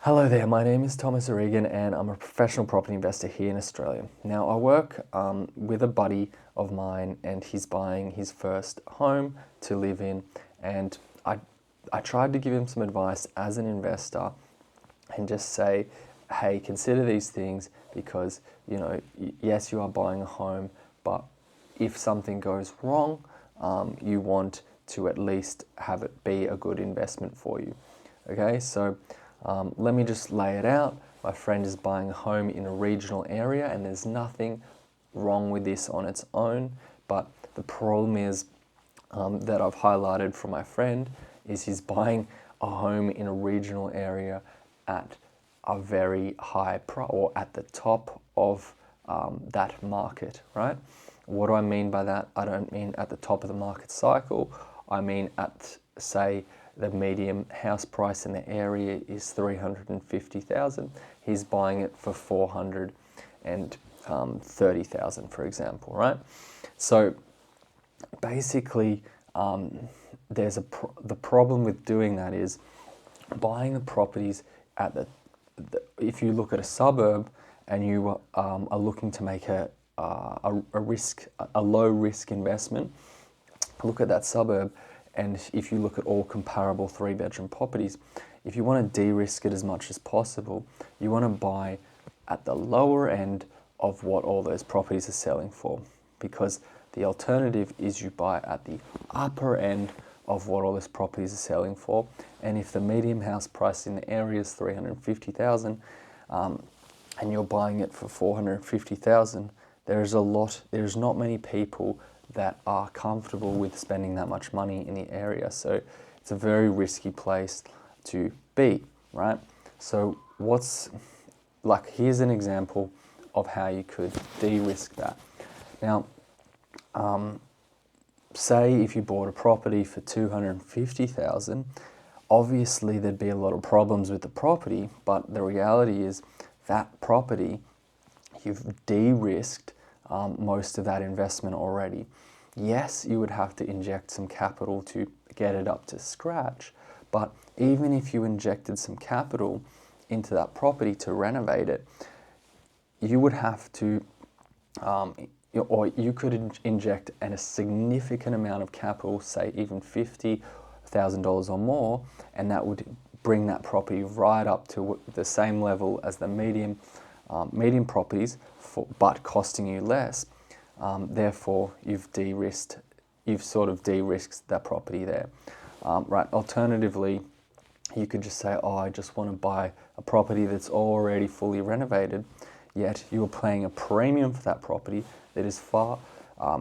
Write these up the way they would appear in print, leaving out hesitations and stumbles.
Hello there, my name is Thomas O'Regan and I'm a professional property investor here in Australia. Now, I work with a buddy of mine and he's buying his first home to live in, and I tried to give him some advice as an investor and just say, hey, consider these things because, yes, you are buying a home, but if something goes wrong, you want to at least have it be a good investment for you. Okay, so let me just lay it out. My friend is buying a home in a regional area, and there's nothing wrong with this on its own, but the problem is that I've highlighted for my friend is he's buying a home in a regional area at a very high price, or at the top of that market, right? What do I mean by that? I don't mean at the top of the market cycle. I mean at, say, the median house price in the area is 350,000. He's buying it for 430,000, for example, right? So basically, there's the problem with doing that is buying the properties at if you look at a suburb and you are looking to make a low risk investment, look at that suburb. And if you look at all comparable 3-bedroom properties, if you want to de-risk it as much as possible, you want to buy at the lower end of what all those properties are selling for, because the alternative is you buy at the upper end of what all those properties are selling for. And if the median house price in the area is 350,000, and you're buying it for 450,000, there's not many people that are comfortable with spending that much money in the area. So it's a very risky place to be, right? So here's an example of how you could de-risk that. Now, say if you bought a property for 250,000, obviously there'd be a lot of problems with the property, but the reality is that property, you've de-risked most of that investment already. Yes, you would have to inject some capital to get it up to scratch, but even if you injected some capital into that property to renovate it, you would have to, or you could inject a significant amount of capital, say even $50,000 or more, and that would bring that property right up to the same level as the median properties, but costing you less. Therefore, you've sort of de-risked that property there, right? Alternatively, you could just say, oh, I just want to buy a property that's already fully renovated, yet you're paying a premium for that property that is far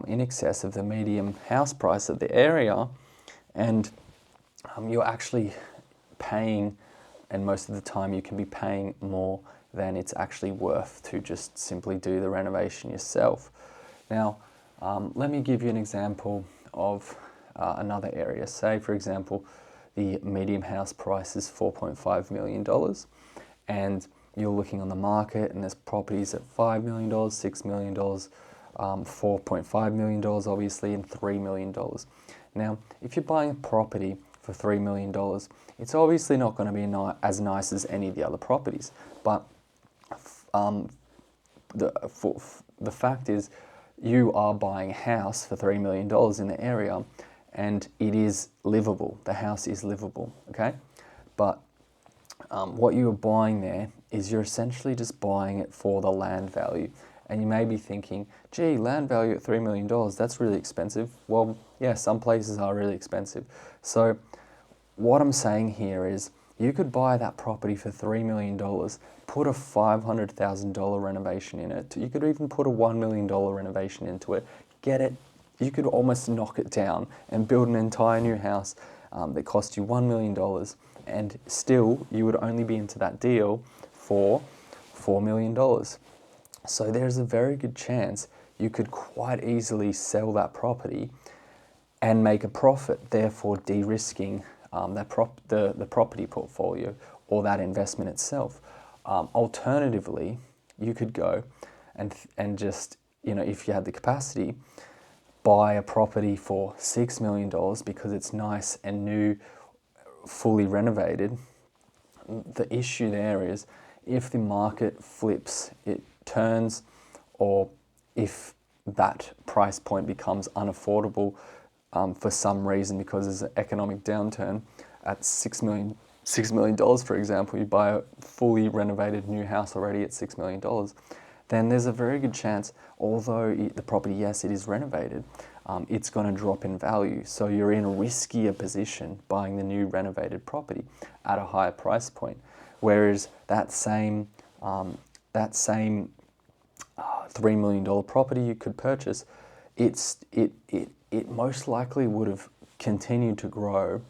in excess of the median house price of the area, and you're actually paying, and most of the time you can be paying more than it's actually worth to just simply do the renovation yourself. Now, let me give you an example of another area. Say, for example, the median house price is $4.5 million, and you're looking on the market and there's properties at $5 million, $6 million, $4.5 million, obviously, and $3 million. Now, if you're buying a property for $3 million, it's obviously not going to be as nice as any of the other properties, but the fact is, you are buying a house for $3 million in the area, and it is livable. The house is livable, okay? But what you are buying there is you're essentially just buying it for the land value. And you may be thinking, gee, land value at $3 million, that's really expensive. Well, yeah, some places are really expensive. So what I'm saying here is you could buy that property for $3 million, put a $500,000 renovation in it. You could even put a $1 million renovation into it, get it. You could almost knock it down and build an entire new house that cost you $1 million, and still you would only be into that deal for $4 million. So there's a very good chance you could quite easily sell that property and make a profit, therefore de-risking the property portfolio or that investment itself. Alternatively, you could go and just, if you had the capacity, buy a property for $6 million because it's nice and new, fully renovated, the issue there is if the market flips, it turns, or if that price point becomes unaffordable for some reason because there's an economic downturn at $6 million, for example, you buy a fully renovated new house already at $6 million, then there's a very good chance, although the property, yes, it is renovated, it's going to drop in value. So you're in a riskier position buying the new renovated property at a higher price point. Whereas that same $3 million property you could purchase, it most likely would have continued to grow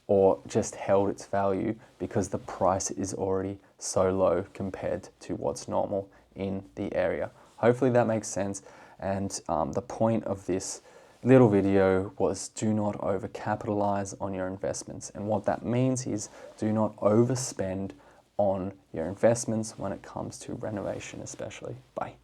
or just held its value because the price is already so low compared to what's normal in the area. Hopefully that makes sense. And the point of this little video was do not overcapitalize on your investments. And what that means is do not overspend on your investments when it comes to renovation especially. Bye.